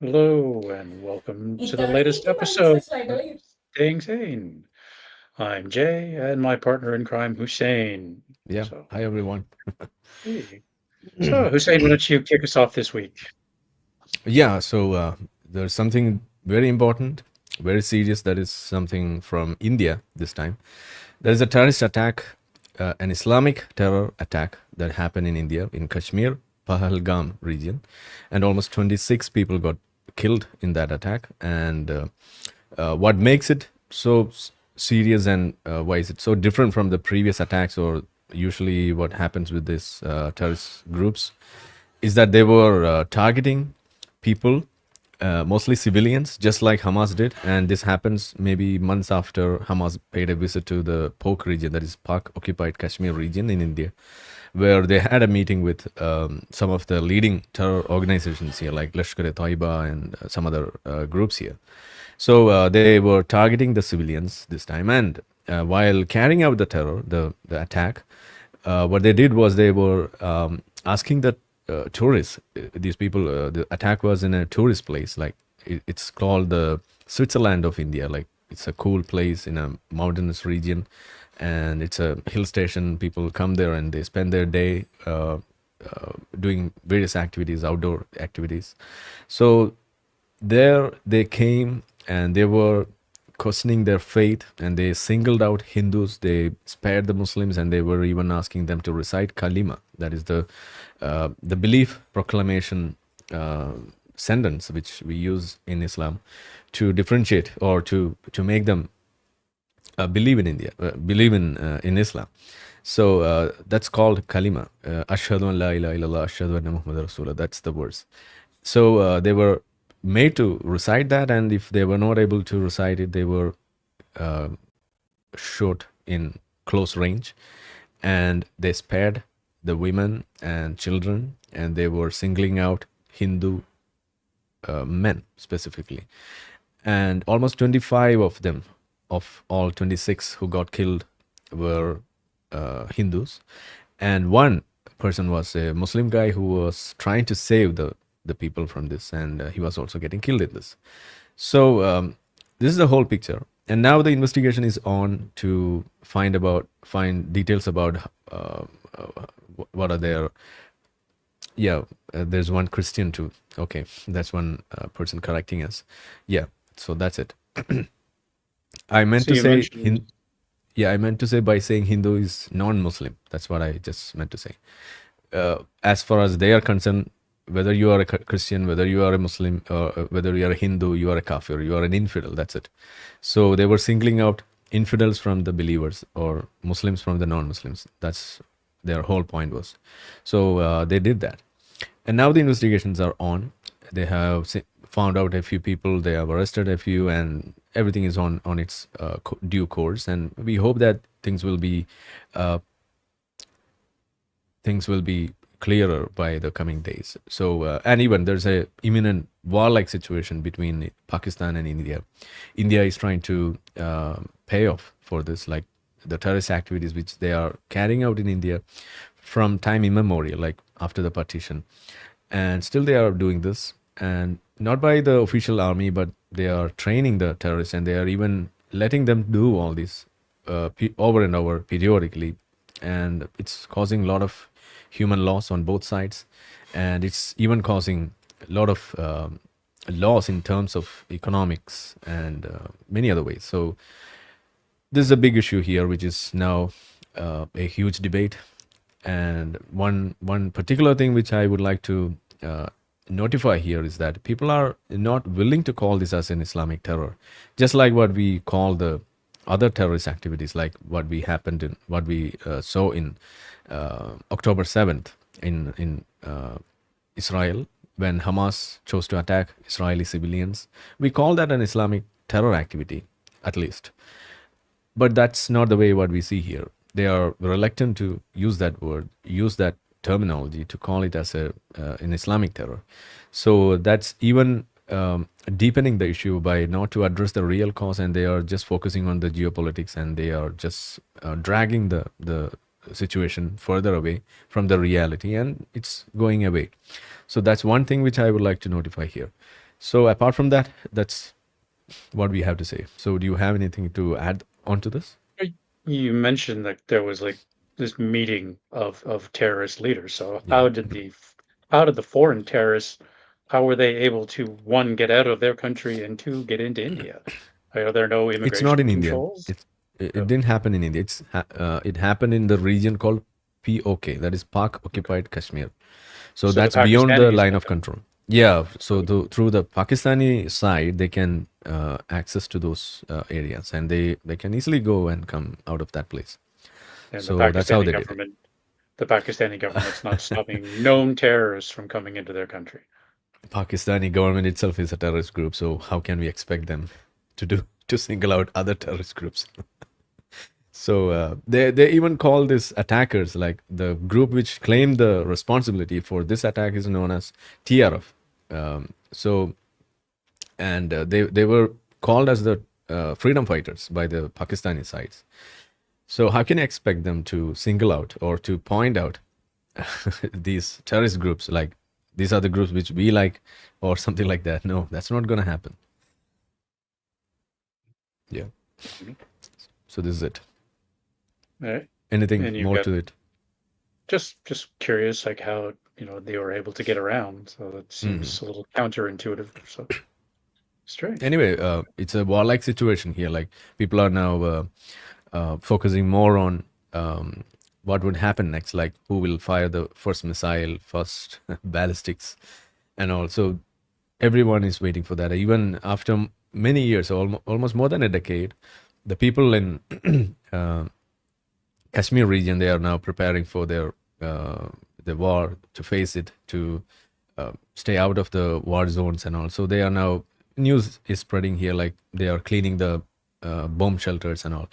Hello, and welcome to the latest episode of Staying Sane. I'm Jay, and my partner in crime, Hussein. Yeah. So, Hi, everyone. hey. So, Hussein, why don't you kick us off this week? Yeah. There's something very important, very serious. That is something from India this time. There is a terrorist attack, an Islamic terror attack that happened in India, in Kashmir, Pahalgam region, and almost 26 people got killed in that attack. And what makes it so serious, and why is it so different from the previous attacks, or usually what happens with these terrorist groups, is that they were targeting people, mostly civilians, just like Hamas did. And this happens maybe months after Hamas paid a visit to the POK region, that is Pak occupied Kashmir region in India, where they had a meeting with some of the leading terror organizations here, like Lashkar-e-Taiba and some other groups here. So they were targeting the civilians this time. And while carrying out the terror, the attack, what they did was they were asking the tourists, these people, the attack was in a tourist place, like it's called the Switzerland of India. Like it's a cool place in a mountainous region, and it's a hill station. People come there and they spend their day doing various activities, outdoor activities. So there they came and they were questioning their faith, and they singled out Hindus, they spared the Muslims, and they were even asking them to recite kalima, that is the belief proclamation sentence which we use in Islam to differentiate, or to make them believe in India, believe in Islam. So that's called kalima. Ashhadu an la ilaha illallah, ashhadu anna Muhammad Rasulullah. That's the words. So they were made to recite that, and if they were not able to recite it, they were uh, shot in close range, and they spared the women and children, and they were singling out Hindu men specifically. And almost 25 of them, of all 26 who got killed, were Hindus, and one person was a Muslim guy who was trying to save the people from this, and he was also getting killed in this. So this is the whole picture, and now the investigation is on to find details about what are their. Yeah, there's one Christian too. Okay, that's one person correcting us. Yeah, so that's it. I meant So, to you say mentioned, yeah, I meant to say by saying Hindu is non-Muslim. That's what I just meant to say. As far as they are concerned, whether you are a Christian, whether you are a Muslim, or whether you are a Hindu, you are a kafir, you are an infidel. That's it. So they were singling out infidels from the believers, or Muslims from the non-Muslims. That's their whole point was. So they did that, and now the investigations are on. They have found out a few people. They have arrested a few, and everything is on its due course. And we hope that uh, things will be clearer by the coming days. So, and even there's a imminent warlike situation between Pakistan and India. India is trying to pay off for this, like the terrorist activities which they are carrying out in India from time immemorial, like after the partition. And still they are doing this, and not by the official army, but they are training the terrorists, and they are even letting them do all this over and over periodically. And it's causing a lot of human loss on both sides, and it's even causing a lot of loss in terms of economics and many other ways. So this is a big issue here, which is now a huge debate. And one particular thing which I would like to notify here is that people are not willing to call this as an Islamic terror, just like what we call the other terrorist activities, like what we saw in October 7th in Israel, when Hamas chose to attack Israeli civilians. We call that an Islamic terror activity, at least. But that's not the way what we see here. They are reluctant to use that word, use that terminology to call it as an Islamic terror. So that's even deepening the issue by not to address the real cause, and they are just focusing on the geopolitics, and they are just dragging the situation further away from the reality, and it's going away. So that's one thing which I would like to notify here. So apart from that, that's what we have to say. So do you have anything to add on to this? You mentioned that there was like this meeting of terrorist leaders. So Yeah. how did the foreign terrorists, how were they able to, one, get out of their country and two, get into India? Are there no It's not immigration in India. controls? It Oh, didn't happen in India. It happened in the region called POK, that is Pak okay. occupied Kashmir. So So the that's beyond the Pakistanis line got of them. control. Yeah. So Okay. through the Pakistani side, they can access to those areas, and they can easily go and come out of that place. And So that's how they did it. The Pakistani government's not stopping known terrorists from coming into their country. Pakistani government itself is a terrorist group, so how can we expect them to single out other terrorist groups? So they even call this attackers, like the group which claimed the responsibility for this attack is known as TRF. So and they were called as the freedom fighters by the Pakistani sides. So how can you expect them to single out or to point out these terrorist groups, like these are the groups which we like, or something like that? No, that's not going to happen. Yeah. Mhm. So this is it. All right. Anything And you've more got to it? just curious, like how, they were able to get around. So that Mhm. seems a little counterintuitive. So strange. Anyway, it's a warlike situation here. Like people are now focusing more on what would happen next, like who will fire the first missile, first ballistics, and also everyone is waiting for that. Even after many years, almost more than a decade, the people in uh, Kashmir region, they are now preparing for the war, to face it, to stay out of the war zones, and also they are now, news is spreading here, like they are cleaning the bomb shelters and all.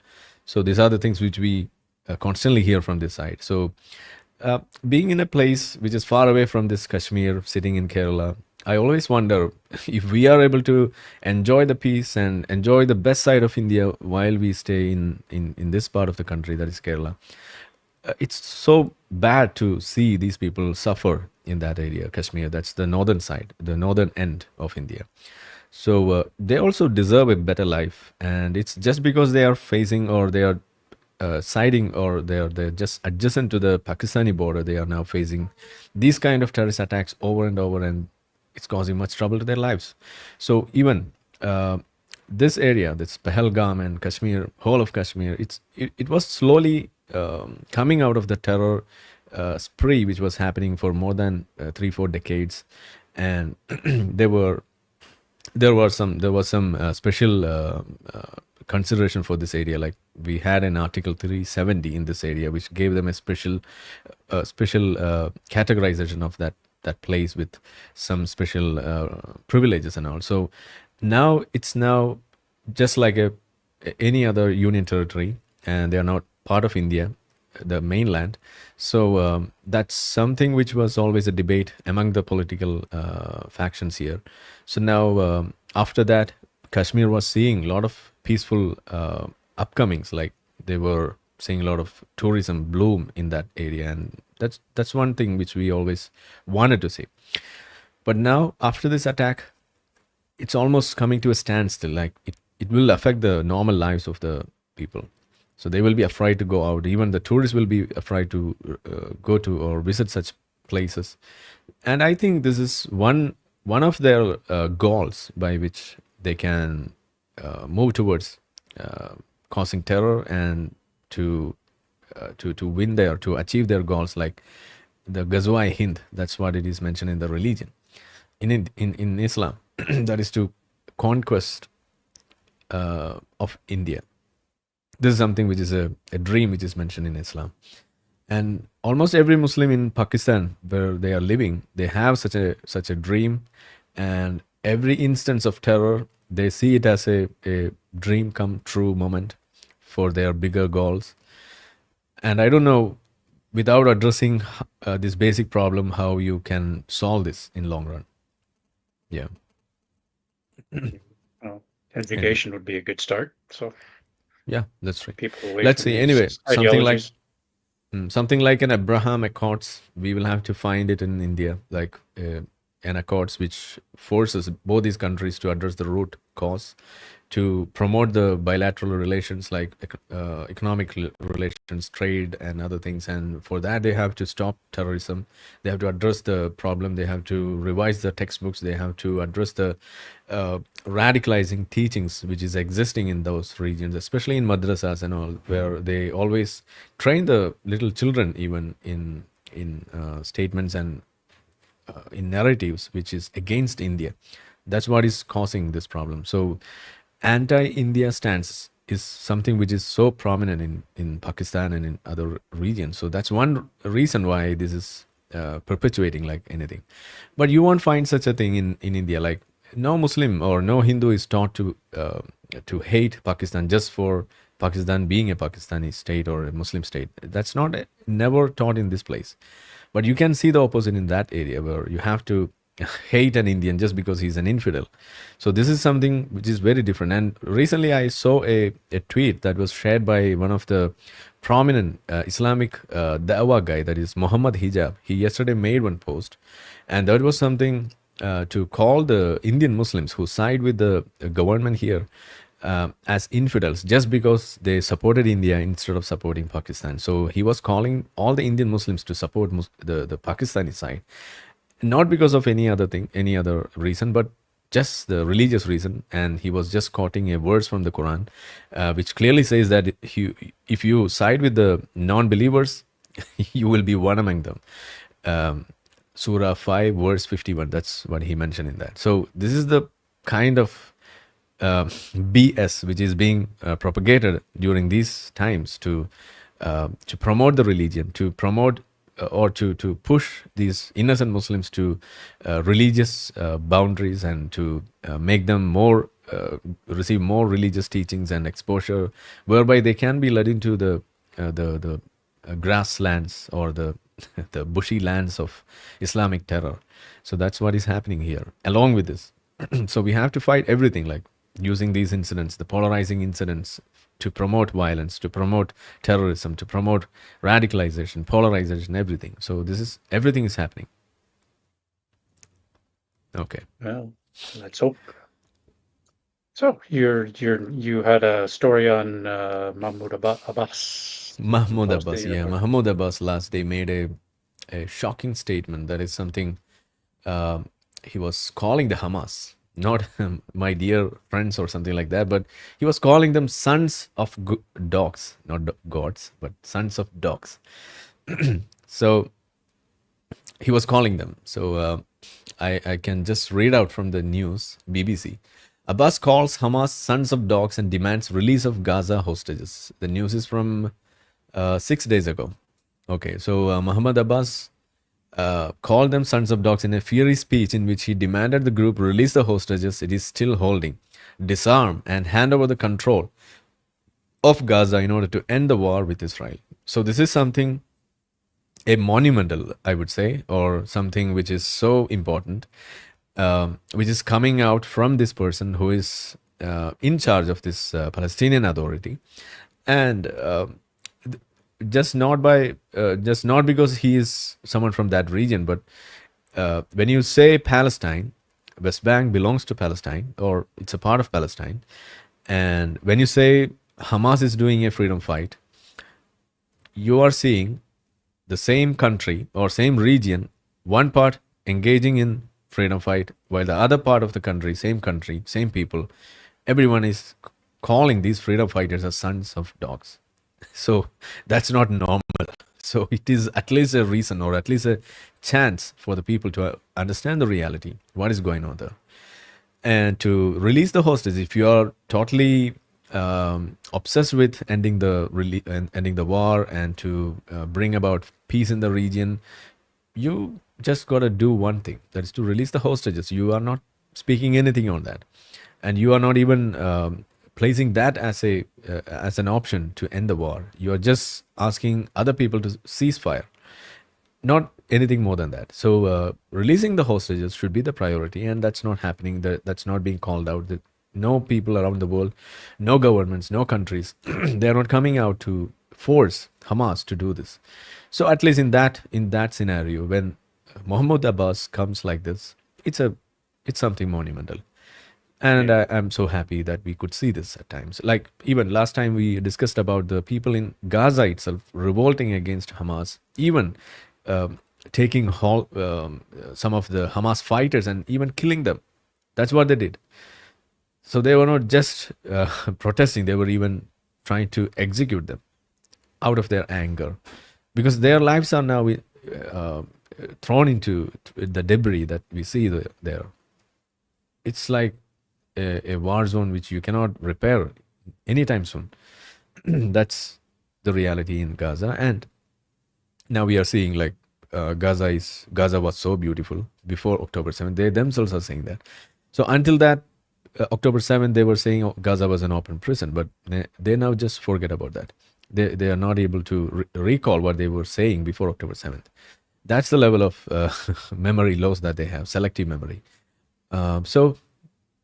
So these are the things which we constantly hear from this side. So being in a place which is far away from this Kashmir, sitting in Kerala, I always wonder if we are able to enjoy the peace and enjoy the best side of India while we stay in this part of the country, that is Kerala. It's so bad to see these people suffer in that area, Kashmir. That's the northern side, the northern end of India. So they also deserve a better life, and it's just because they are facing, or they are siding, or they're just adjacent to the Pakistani border, they are now facing these kind of terrorist attacks over and over, and it's causing much trouble to their lives. So even this area, this Pahalgam and Kashmir, whole of Kashmir, it was slowly coming out of the terror spree which was happening for more than 3-4 decades, and there were there was some special consideration for this area. Like we had an Article 370 in this area, which gave them a special categorization of that place with some special privileges and all. So now it's now just like any other union territory, and they are not part of India, the mainland. So that's something which was always a debate among the political factions here. So now, after that, Kashmir was seeing a lot of peaceful upcomings. Like they were seeing a lot of tourism bloom in that area, and that's one thing which we always wanted to see. But now, after this attack, it's almost coming to a standstill. Like it will affect the normal lives of the people. So they will be afraid to go out. Even the tourists will be afraid to go to or visit such places. And I think this is one of their goals by which they can move towards causing terror, and to win to achieve their goals, like the Ghazwa-i Hind. That's what it is mentioned in the religion. in Islam, that is to conquest of India. This is something which is a dream which is mentioned in Islam. And almost every Muslim in Pakistan where they are living, they have such a dream, and every instance of terror, they see it as a dream come true moment for their bigger goals. And I don't know, without addressing this basic problem, how you can solve this in long run. Yeah. Well, Anyway, education would be a good start. So yeah, that's right. people away Let's from see. these Anyway, ideologies. something like an Abraham Accords, we will have to find it in India, like an Accords which forces both these countries to address the root cause, to promote the bilateral relations like economic relations, trade, and other things. And for that, they have to stop terrorism. They have to address the problem. They have to revise the textbooks. They have to address the radicalizing teachings which is existing in those regions, especially in madrasas and all, where they always train the little children even in statements and in narratives which is against India. That's what is causing this problem. So, anti-India stance is something which is so prominent in Pakistan and in other regions. So that's one reason why this is perpetuating like anything. But you won't find such a thing in India. Like no Muslim or no Hindu is taught to hate Pakistan just for Pakistan being a Pakistani state or a Muslim state. That's not never taught in this place. But you can see the opposite in that area where you have to hate an Indian just because he's an infidel. So this is something which is very different. And recently I saw a tweet that was shared by one of the prominent Islamic da'wah guy, that is Muhammad Hijab. He yesterday made one post, and that was something to call the Indian Muslims who side with the government here as infidels just because they supported India instead of supporting Pakistan. So he was calling all the Indian Muslims to support the Pakistani side, not because of any other thing, any other reason, but just the religious reason. And he was just quoting a verse from the Quran, which clearly says that if you side with the non-believers, you will be one among them. Surah 5, verse 51. That's what he mentioned in that. So this is the kind of BS which is being propagated during these times to promote the religion, to promote or to push these innocent Muslims to religious boundaries, and to make them more receive more religious teachings and exposure, whereby they can be led into the grasslands or the the bushy lands of Islamic terror. So that's what is happening here. Along with this, so we have to fight everything, like using these incidents, the polarizing incidents, to promote violence, to promote terrorism, to promote radicalization, polarization, everything. So this is everything is happening. Okay. Well, let's hope. So you had a story on Mahmoud Abbas. Mahmoud Last Abbas, day, yeah, Mahmoud Abbas last day made a shocking statement. That is something he was calling the Hamas, not my dear friends or something like that, but he was calling them sons of dogs, not gods, but sons of dogs. So he was calling them. So I can just read out from the news, BBC. Abbas calls Hamas sons of dogs and demands release of Gaza hostages. The news is from 6 days ago. Okay, so Muhammad Abbas called them sons of dogs in a fiery speech in which he demanded the group release the hostages it is still holding, disarm, and hand over the control of Gaza in order to end the war with Israel. So this is something, a monumental, I would say, or something which is so important, which is coming out from this person who is in charge of this Palestinian Authority, and just not because he is someone from that region, but when you say Palestine, West Bank belongs to Palestine, or it's a part of Palestine, and when you say Hamas is doing a freedom fight, you are seeing the same country or same region, one part engaging in freedom fight, while the other part of the country, same people, everyone is calling these freedom fighters as sons of dogs. So that's not normal. So it is at least a reason, or at least a chance for the people to understand the reality, what is going on there, and to release the hostages. If you are totally obsessed with ending the war and to bring about peace in the region, you just got to do one thing, that is to release the hostages. You are not speaking anything on that, and you are not even placing that as an option to end the war. You are just asking other people to cease fire, not anything more than that. So releasing the hostages should be the priority, and that's not happening. That's not being called out. No people around the world, no governments, no countries, they are not coming out to force Hamas to do this. So at least in that scenario, when Mohammed Abbas comes like this, it's something monumental. And Yeah. I'm so happy that we could see this at times. Like even last time we discussed about the people in Gaza itself revolting against Hamas, even um, taking some of the Hamas fighters and even killing them. That's what they did. So they were not just protesting; they were even trying to execute them out of their anger, because their lives are now thrown into the debris that we see there. It's like a war zone which you cannot repair anytime soon. That's the reality in Gaza, and now we are seeing like Gaza was so beautiful before October 7th. They themselves are saying that. So until that October 7th, they were saying Gaza was an open prison, but they now just forget about that. They are not able to recall what they were saying before October 7th. That's the level of memory loss that they have, selective memory. So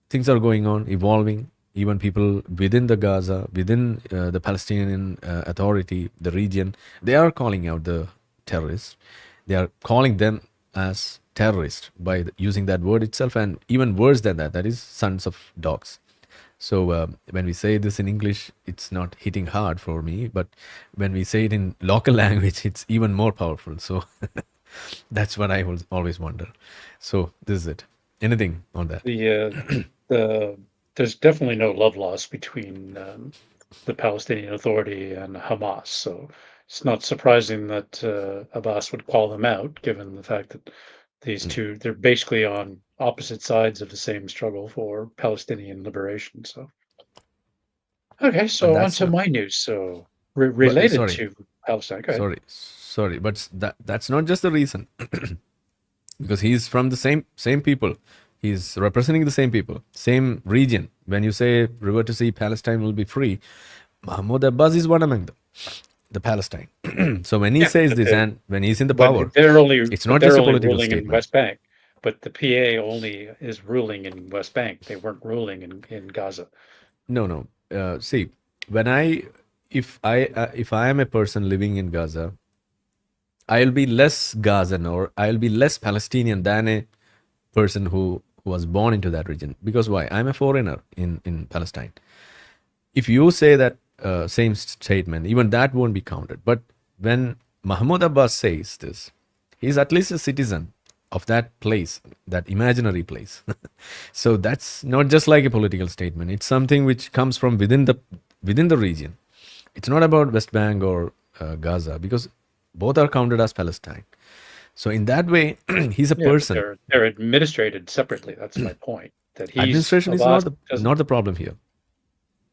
things are going on, evolving. Even people within the Gaza, within the Palestinian Authority, the region, they are calling out the terrorists. They are calling them as terrorists by using that word itself, and even worse than that, that is sons of dogs. So when we say this in English, it's not hitting hard for me, but when we say it in local language, it's even more powerful. So that's what I will always wonder. So this is it. Anything on that? The the there's definitely no love lost between the Palestinian Authority and Hamas. So it's not surprising that Abbas would call them out, given the fact that these Mm. two they're basically on opposite sides of the same struggle for Palestinian liberation. So okay, But so on that's to not. my news. So But related sorry, to Palestine. Go ahead. sorry. But that's not just the reason, because he's from the same people. He's representing the same people, same region. When you say river to sea, Palestine will be free, Mahmoud Abbas is one among them, the Palestine. So when he Yeah, says this and when he's in the but power, it's but not they're just a only political ruling in statement. West Bank. But the PA only is ruling in West Bank. They weren't ruling in Gaza. No, no. See, when if I am a person living in Gaza, I'll be less Gazan or I'll be less Palestinian than a person who was born into that region. Because why? I'm a foreigner in Palestine. If you say that same statement, even that won't be counted. But when Mahmoud Abbas says this, he's at least a citizen of that place, that imaginary place. So that's not just like a political statement. It's something which comes from within the region. It's not about West Bank or Gaza, because both are counted as Palestine. So in that way, he's a Yeah, but person. they're administrated separately. That's my point. That he's Administration is Abbas not the doesn't. not the problem here.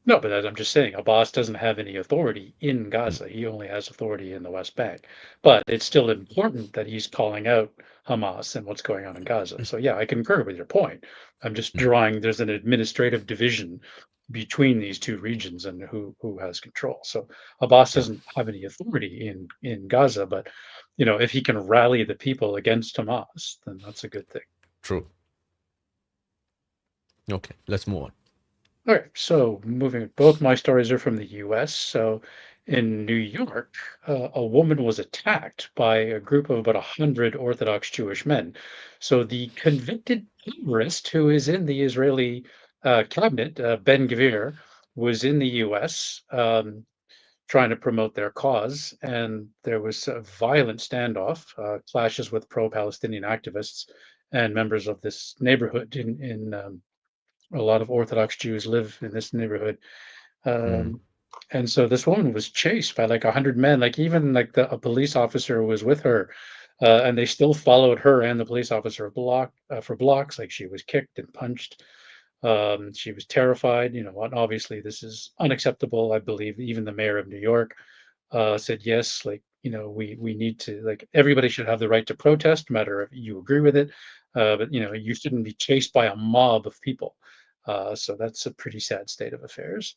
No, but as I'm just saying, Abbas doesn't have any authority in Gaza. He only has authority in the West Bank. But it's still important that he's calling out Hamas and what's going on in Gaza. So yeah, I concur with your point. I'm just drawing there's an administrative division between these two regions and who has control. So Abbas Yeah, doesn't have any authority in Gaza, but if he can rally the people against Hamas, then that's a good thing. true. Okay, let's move on. All right, so moving, both my stories are from the US. So in New York, a woman was attacked by a group of about 100 Orthodox Jewish men. So the convicted terrorist who is in the Israeli cabinet, Ben Gvir, was in the US trying to promote their cause. And there was a violent standoff, clashes with pro-Palestinian activists and members of this neighborhood in a lot of Orthodox Jews live in this neighborhood. Mm. Um, And so this woman was chased by like 100 men, like even like a police officer was with her, and they still followed her and the police officer for blocks. Like she was kicked and punched. She was terrified. And obviously this is unacceptable. I believe even the mayor of New York said yes. Like we need to, like, everybody should have the right to protest, no matter if you agree with it. But you shouldn't be chased by a mob of people. So that's a pretty sad state of affairs.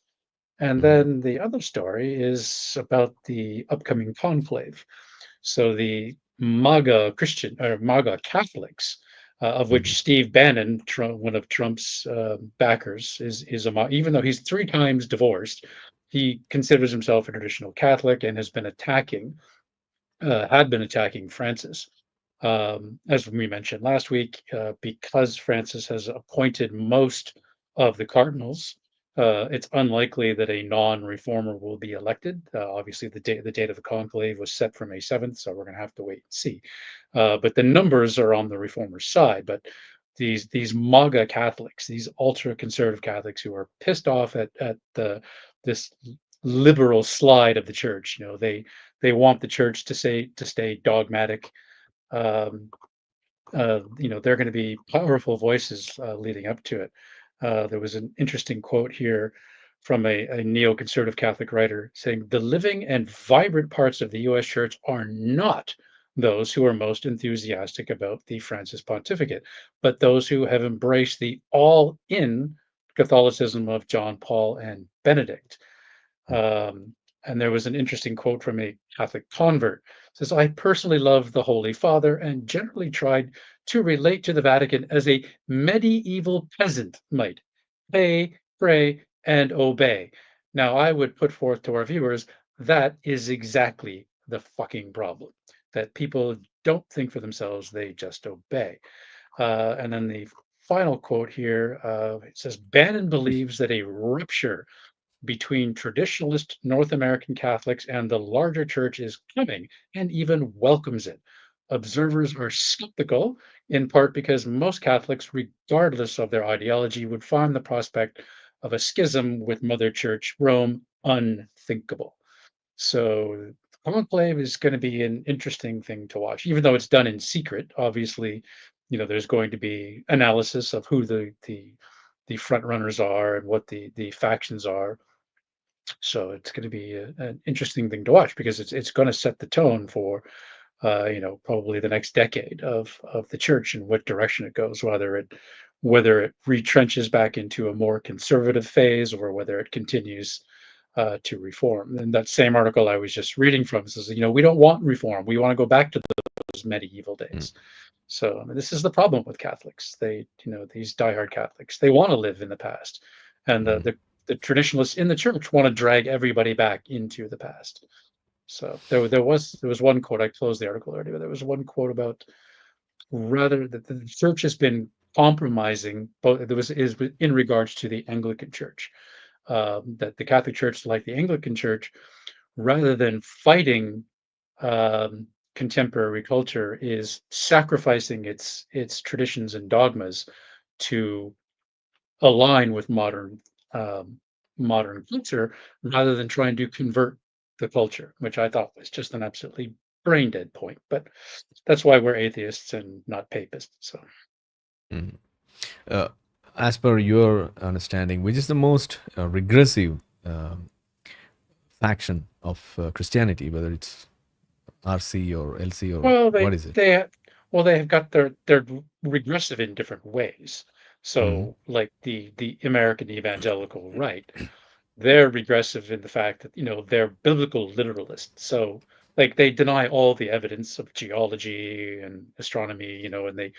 And Mhm. then the other story is about the upcoming conclave. So the MAGA Christian or MAGA Catholics, of which Mhm. Steve Bannon, one of Trump's backers, is even though he's 3 times divorced, he considers himself a traditional Catholic and had been attacking Francis. As we mentioned last week, because Francis has appointed most of the cardinals, it's unlikely that a non-reformer will be elected. Obviously, the date of the conclave was set for May 7th, so we're going to have to wait and see. But the numbers are on the reformer side. But these MAGA Catholics, these ultra-conservative Catholics who are pissed off at this liberal slide of the church, they want the church to stay dogmatic. um, they're going to be powerful voices leading up to it. There was an interesting quote here from a neoconservative Catholic writer saying, "The living and vibrant parts of the U.S. Church are not those who are most enthusiastic about the Francis pontificate, but those who have embraced the all-in Catholicism of John Paul and Benedict." Um, and there was an interesting quote from a Catholic convert. It says, "I personally love the Holy Father and generally tried to relate to the Vatican as a medieval peasant might pay, pray, and obey." Now, I would put forth to our viewers that is exactly the fucking problem. That people don't think for themselves, they just obey. And then the final quote here, it says, "Bannon believes that a rupture between traditionalist North American Catholics and the larger church is coming and even welcomes it. Observers are skeptical, in part because most Catholics, regardless of their ideology, would find the prospect of a schism with Mother Church Rome unthinkable." So conclave is going to be an interesting thing to watch, even though it's done in secret. Obviously, there's going to be analysis of who the front runners are and what the factions are. So it's going to be an interesting thing to watch because it's going to set the tone for probably the next decade of the church and what direction it goes, whether it retrenches back into a more conservative phase or whether it continues to reform. And that same article I was just reading from says, we don't want reform. We want to go back to those medieval Mm. days. So I mean, this is the problem with Catholics. These diehard Catholics, they want to live in the past, and Mhm. the traditionalists in the church want to drag everybody back into the past. So there was one quote. I closed the article already, but there was one quote about rather that the church has been compromising. Both there was is in regards to the Anglican Church, that the Catholic Church, like the Anglican Church, rather than fighting um, contemporary culture, is sacrificing its traditions and dogmas to align with um, modern culture rather than trying to convert the culture, which I thought was just an absolutely brain dead point. But that's why we're atheists and not papists. So, Mhm. Uh, as per your understanding, which is the most regressive faction of Christianity, whether it's RC or LC or well, what is it? they have got they're regressive in different ways. Mhm. So, like the American evangelical right, they're regressive in the fact that they're biblical literalists. So, like, they deny all the evidence of geology and astronomy, and they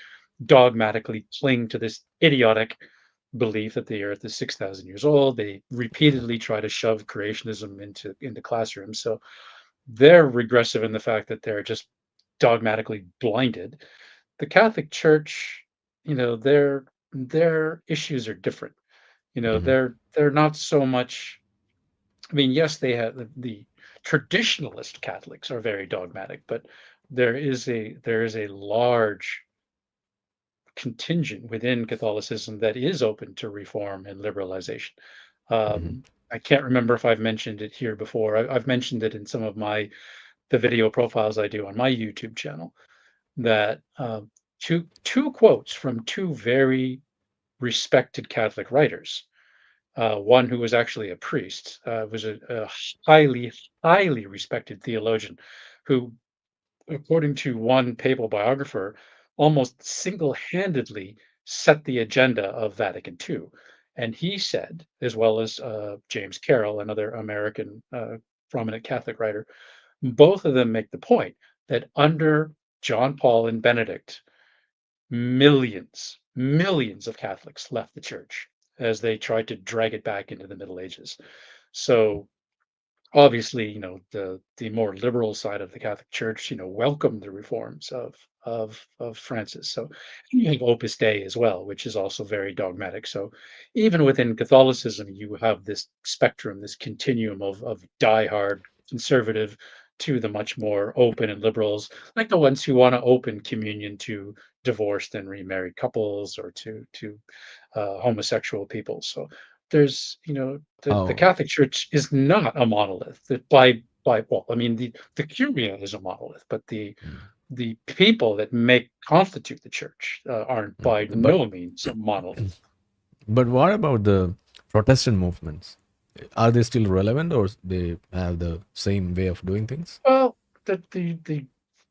dogmatically cling to this idiotic belief that the earth is 6,000 years old. They repeatedly try to shove creationism into classrooms. So they're regressive in the fact that they're just dogmatically blinded. The Catholic Church, their issues are different. Mhm. They're not so much. I mean, yes, they have the traditionalist Catholics are very dogmatic, but there is a large contingent within Catholicism that is open to reform and liberalization. Mhm. I can't remember if I've mentioned it here before. I've mentioned it in some of the video profiles I do on my YouTube channel. That two quotes from two very respected Catholic writers. One who was actually a priest, was a highly respected theologian, who, according to one papal biographer, almost single-handedly set the agenda of Vatican II. And he said, as well as James Carroll, another American prominent Catholic writer, both of them make the point that under John Paul and Benedict, millions of Catholics left the church as they tried to drag it back into the Middle Ages. So obviously, the more liberal side of the Catholic Church, welcomed the reforms of Francis. So and you have Opus Dei as well, which is also very dogmatic. So even within Catholicism, you have this spectrum, this continuum of diehard conservative to the much more open and liberals, like the ones who want to open communion to divorced and remarried couples or to homosexual people. So there's the Oh, Catholic Church is not a monolith. That by well, I mean the Curia is a monolith, but mm, the people that make constitute the church aren't mm. by But no means a monolith. but what about the Protestant movements? Are they still relevant, or they have the same way of doing things? Well,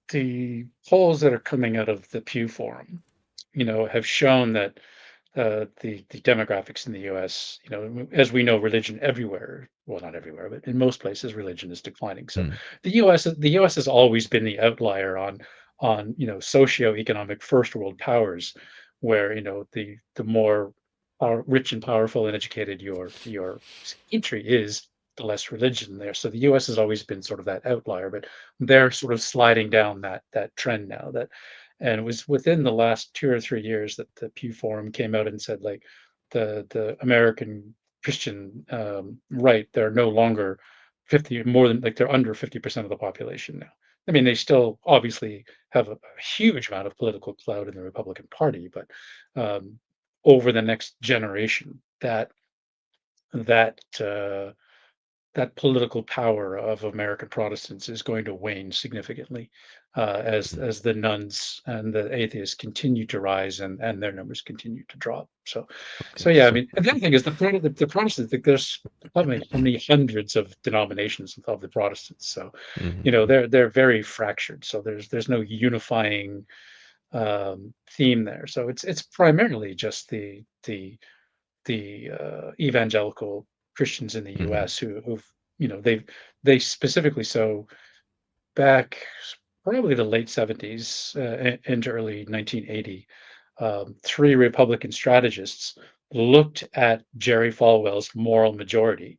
the polls that are coming out of the Pew Forum, have shown that the demographics in the U.S., as we know, religion everywhere, well, not everywhere, but in most places, religion is declining. So Mm, the U.S. has always been the outlier on socioeconomic first world powers, where the more rich and powerful and educated your country is, the less religion there. So the U.S. has always been sort of that outlier, but they're sort of sliding down that trend now. And it was within the last 2 or 3 years that the Pew Forum came out and said, like, the American Christian, right, they're no longer 50 more than like, they're under 50% of the population now. I mean, they still obviously have a huge amount of political clout in the Republican Party, but, um, over the next generation, that, that political power of American Protestants is going to wane significantly mm. as the nuns and the atheists continue to rise and their numbers continue to drop. So, Okay, so yeah, I so mean, and the other thing is the Protestants. Like, there's how many hundreds of denominations of the Protestants. So, mhm, they're very fractured. So there's no unifying theme there. So it's primarily just the evangelical Christians in the mhm, U.S. who've they specifically so back probably the late 70s into early 1980, three Republican strategists looked at Jerry Falwell's moral majority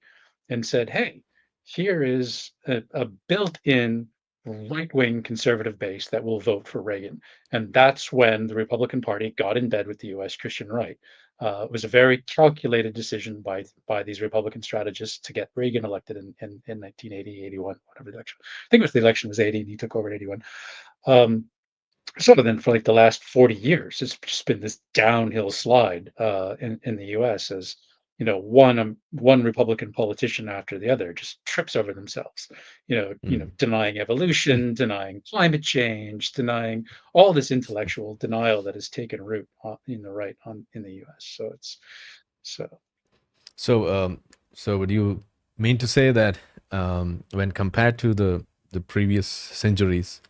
and said, "Hey, here is a built-in right-wing conservative base that will vote for Reagan." And that's when the Republican Party got in bed with the U.S. Christian right. It was a very calculated decision by these Republican strategists to get Reagan elected in 1980, 81, whatever the election. I think it was the election was 80 and he took over in 81. Um, sort of then for like the last 40 years, it's just been this downhill slide in the US as one Republican politician after the other just trips over themselves, mm. denying evolution, denying climate change, denying all this intellectual denial that has taken root in the right on in the US. So it's so So, so would you mean to say that when compared to the previous centuries,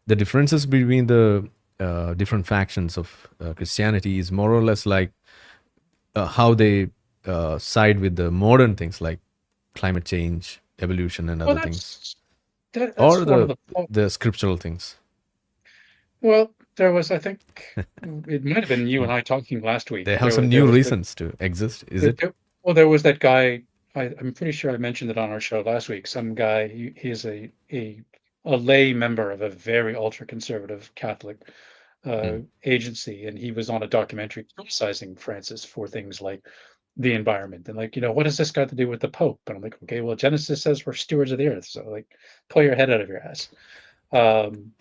the differences between the different factions of Christianity is more or less like how they side with the modern things like climate change, evolution, and well other things, or that's one of the the scriptural things. well, there was, I think, it might have been you and I talking last week. They have There some was there new was the reasons to exist. Is there it? there well, there was that guy, I'm pretty sure I mentioned it on our show last week. Some guy, he is a lay member of a very ultra-conservative Catholic Mm, agency, and he was on a documentary criticizing Francis for things like the environment and like, what does this got to do with the Pope? And I'm like, okay, well, Genesis says we're stewards of the earth, so like, pull your head out of your ass. Um,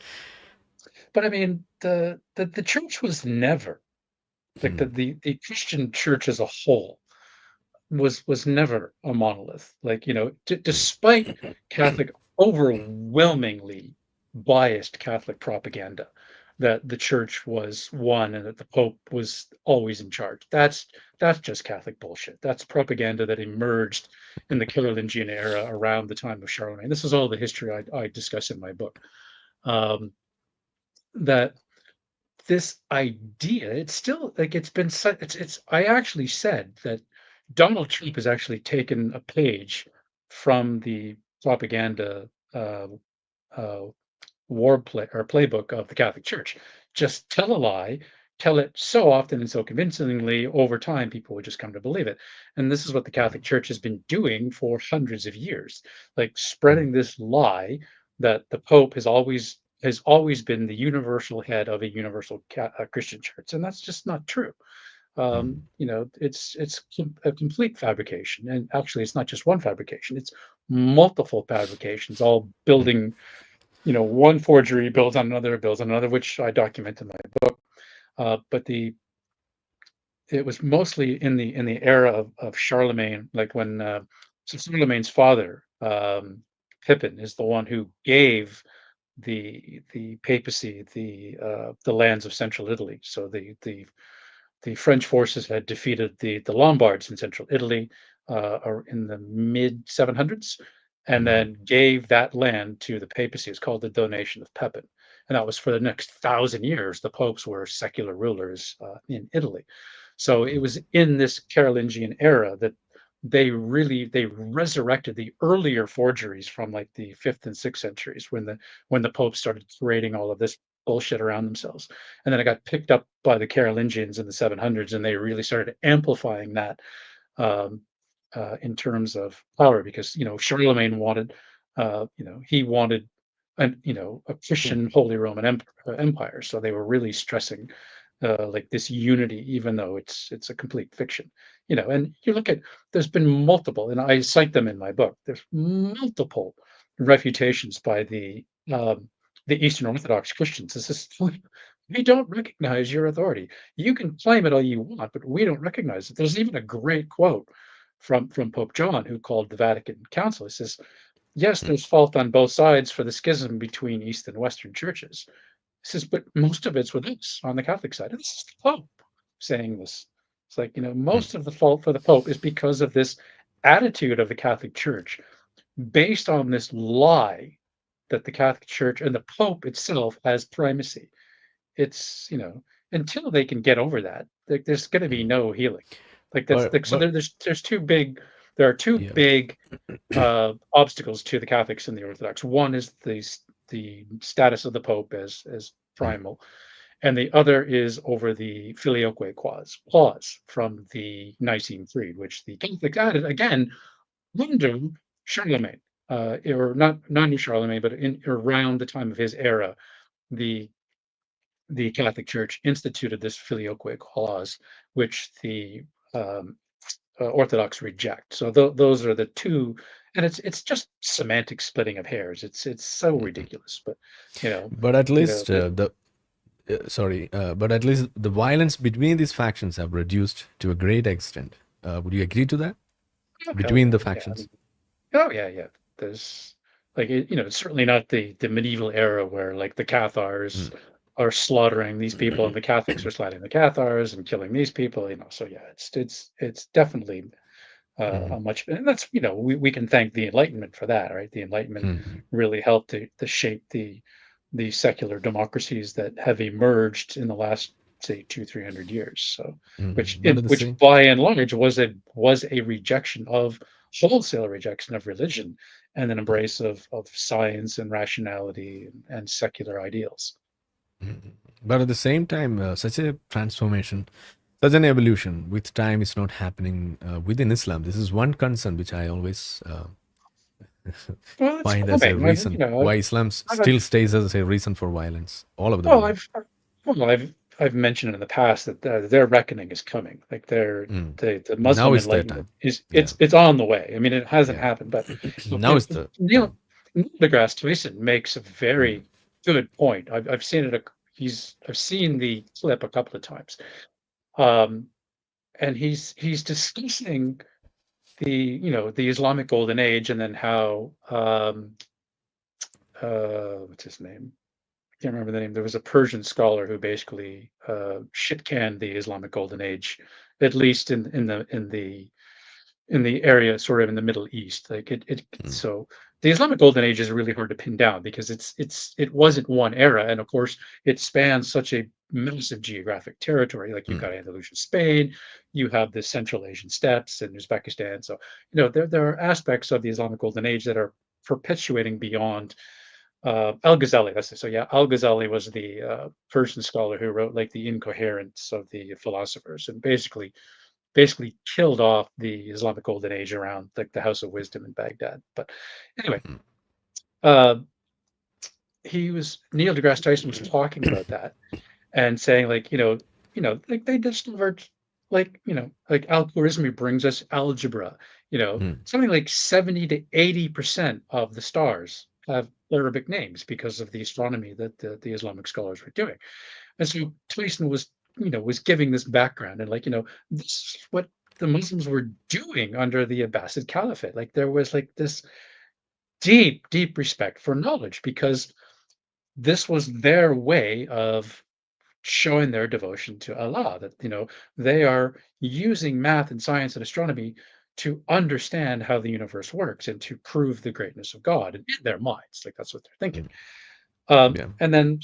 but I mean, the church was never like mm, the Christian church as a whole was never a monolith. Like, despite Catholic overwhelmingly biased Catholic propaganda that the church was one and that the Pope was always in charge. That's just Catholic bullshit. That's propaganda that emerged in the Carolingian era around the time of Charlemagne. This is all the history I discuss in my book. Um, that this idea, it's still like it's been said. It's. I actually said that Donald Trump has actually taken a page from the propaganda uh, war play or playbook of the Catholic Church. Just tell a lie, tell it so often and so convincingly over time, people would just come to believe it. And this is what the Catholic Church has been doing for hundreds of years, like Mm, spreading this lie that the Pope has always been the universal head of a universal Christian church, and that's just not true. mm, It's a complete fabrication, and actually, it's not just one fabrication; it's multiple fabrications, all mm, building one forgery builds on another, which I document in my book. But it was mostly in the era of Charlemagne, like when so Charlemagne's father, Pippin, is the one who gave the papacy the lands of central Italy. So the French forces had defeated the Lombards in central Italy or in the mid 700s, and mm, then gave that land to the papacy. It's called the Donation of Pepin, and that was for the next 1,000 years. The popes were secular rulers in Italy, so it mm, was in this Carolingian era that they resurrected the earlier forgeries from like the fifth and sixth centuries when the popes started creating all of this bullshit around themselves, and then it got picked up by the Carolingians in the 700s, and they really started amplifying that um, in terms of power because Charlemagne wanted he wanted a Christian Holy Roman Empire, so they were really stressing like this unity, even though it's a complete fiction. And you look at there's been multiple, and I cite them in my book. There's multiple refutations by the Eastern Orthodox Christians. This is we don't recognize your authority. You can claim it all you want, but we don't recognize it. There's even a great quote from Pope John, who called the Vatican Council. He says, "Yes, mm, there's fault on both sides for the schism between East and Western churches." He says, "But most of it's with us on the Catholic side." And this is the Pope saying this. It's like, mm, most of the fault for the Pope is because of this attitude of the Catholic Church based on this lie that the Catholic Church and the Pope itself has primacy. It's, until they can get over that, like, there's gonna be mm. no healing. Like, that's But like, so there are 2 yeah. big, obstacles to the Catholics and the Orthodox. One is the status of the Pope as Mm, primal, and the other is over the Filioque clause from the Nicene Creed, which the Catholics added again under Charlemagne, or not under Charlemagne, but in around the time of his era, the the Catholic Church instituted this filioque clause, which the um, Orthodox reject. So those are the two, and it's just semantic splitting of hairs. It's so mm, mm. ridiculous, but you know, But at least that but at least the violence between these factions have reduced to a great extent. Would you agree to that? oh hell Between yeah, the yeah, I factions. mean, oh yeah, yeah. There's like it's certainly not the medieval era where like the Cathars Mm, are slaughtering these people and the Catholics are slaughtering the Cathars and killing these people. So yeah, it's definitely mm, a much, and that's we can thank the Enlightenment for that, right? The Enlightenment mm, really helped to shape the secular democracies that have emerged in the last say 200-300 years. So mm. But at the which same, by and large was a rejection of wholesale rejection of religion and an mm, embrace of science and rationality and secular ideals. mm. But at the same time, such a transformation, such an evolution with time is not happening within Islam. This is one concern which I always Well, it's find as a coming. reason why Islam I've still stays as a reason for violence all over the Well, world. I've mentioned in the past that their reckoning is coming. Like Mm. the Now Muslim is their Enlightenment time. is Yeah, it's on the way. I mean, it hasn't yeah. happened, but Now is the Neil time. deGrasse Tyson makes a Mm, very good point. I've seen it. I've seen the clip a couple of times, um, and he's discussing. the Islamic Golden Age, and then how what's his name? I can't remember the name. There was a Persian scholar who basically shit canned the Islamic Golden Age, at least in the area sort of in the Middle East. Like mm, so the Islamic Golden Age is really hard to pin down because it wasn't one era, and of course it spans such a massive geographic territory. Like you've mm, got Andalusian Spain, you have the Central Asian steppes and Uzbekistan. So there are aspects of the Islamic Golden Age that are perpetuating beyond Al-Ghazali. That's it. So yeah, Al-Ghazali was the Persian scholar who wrote like the Incoherence of the philosophers, and basically killed off the Islamic Golden Age around like the House of Wisdom in Baghdad. But anyway, mm, uh, Neil deGrasse Tyson was talking about that and saying like like they discovered like Al-Khwarizmi brings us algebra. mm, Something like 70 to 80% of the stars have Arabic names because of the astronomy that the Islamic scholars were doing. And so Tyson was giving this background and like, this is what the Muslims were doing under the Abbasid Caliphate. Like there was like this deep, deep respect for knowledge because this was their way of showing their devotion to Allah, that they are using math and science and astronomy to understand how the universe works and to prove the greatness of God in their minds. Like that's what they're thinking. mm. Yeah. And then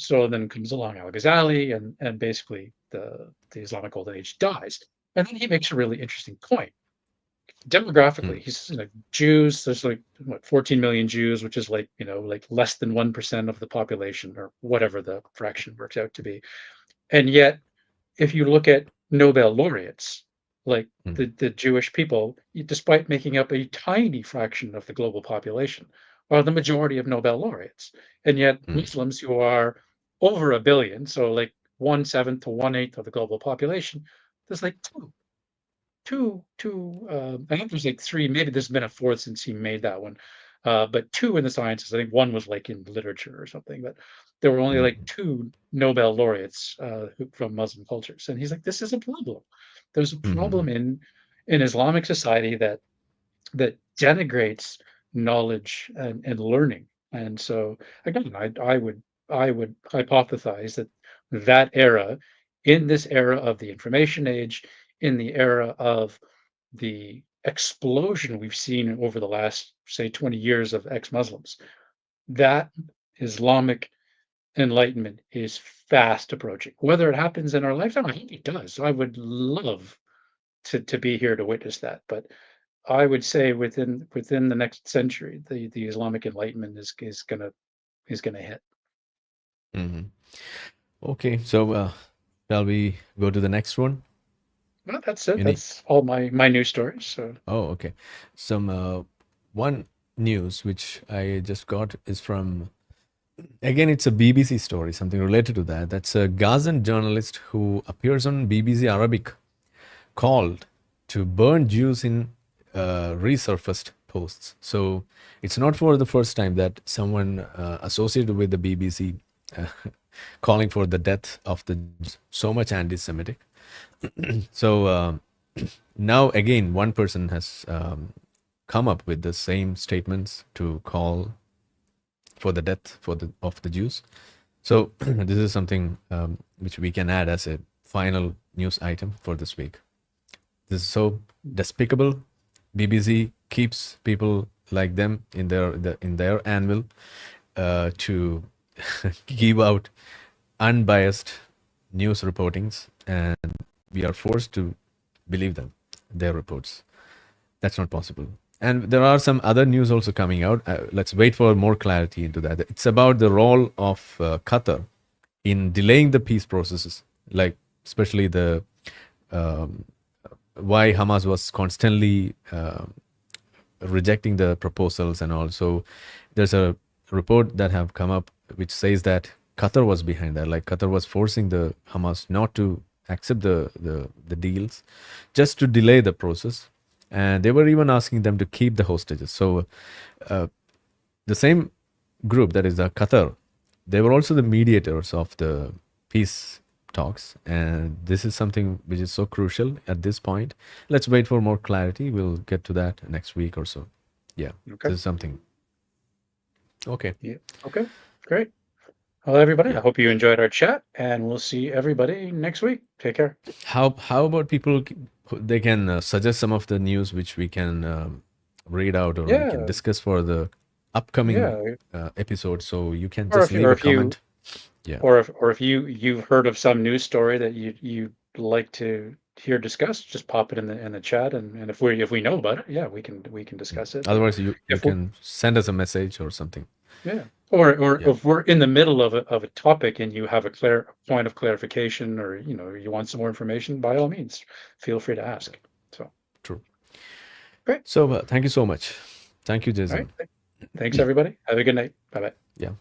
comes along Al-Ghazali, and basically the Islamic Golden Age dies. And then he makes a really interesting point. Demographically, Mm, he's Jews. There's like what 14 million Jews, which is like like less than 1% of the population, or whatever the fraction works out to be. And yet, if you look at Nobel laureates, like mm, the Jewish people, despite making up a tiny fraction of the global population, are the majority of Nobel laureates. And yet, mm, Muslims, who are over a billion, so like 1/7 to 1/8 of the global population, there's like two. I think there's like three. Maybe there's been a fourth since he made that one, but two in the sciences. I think one was like in literature or something, but there were only like mm, two Nobel laureates from Muslim cultures. And he's like, this is a problem. There's a mm, problem in Islamic society that denigrates knowledge and learning. And so again, I would hypothesize that that era, in this era of the information age, in the era of the explosion we've seen over the last, say, 20 years of ex-Muslims, that Islamic enlightenment is fast approaching. Whether it happens in our lifetime, I hope it does. I would love to be here to witness that. But I would say within the next century, the Islamic Enlightenment is gonna hit. mm. Okay, so shall we go to the next one? Well, that's it. Any? That's all my news stories. So Oh, okay. Some one news which I just got is from, again, it's a BBC story, something related to that. That's a Gazan journalist who appears on BBC Arabic, called to burn Jews in resurfaced posts. So it's not for the first time that someone associated with the BBC uh, calling for the death of the Jews. So much anti-Semitic. So now again, one person has come up with the same statements to call for the death of the Jews. So this is something which we can add as a final news item for this week. This is so despicable. BBC keeps people like them in their anvil to give out unbiased news reportings, and we are forced to believe them, their reports. That's not possible. And there are some other news also coming out. Let's wait for more clarity into that. It's about the role of Qatar in delaying the peace processes, like especially the um, why Hamas was constantly rejecting the proposals, and also there's a report that have come up which says that Qatar was behind that. Like Qatar was forcing the Hamas not to accept the deals, just to delay the process, and they were even asking them to keep the hostages. So the same group, that is the Qatar, they were also the mediators of the peace talks, and this is something which is so crucial at this point. Let's wait for more clarity. We'll get to that next week or so. Yeah, Okay. this is something. Okay. Yeah. Okay. Great. Well, everybody, I Yeah. hope you enjoyed our chat, and we'll see everybody next week. Take care. How about people? They can suggest some of the news which we can read out or we can Yeah. discuss for the upcoming Yeah. episode. So you can Or just if leave or a if you comment. Yeah. or if you've heard of some news story that you like to hear discussed, just pop it in the chat, and if we know about it, yeah, we can discuss it. Or Otherwise, you if we're can send us a message or something. yeah, or Yeah. if we're in the middle of a topic and you have a clear point of clarification, or you want some more information, by all means, feel free to ask. So True. great. So thank you so much. Thank you, All right. Jason. Thanks everybody. Have a good night. Bye bye. Yeah.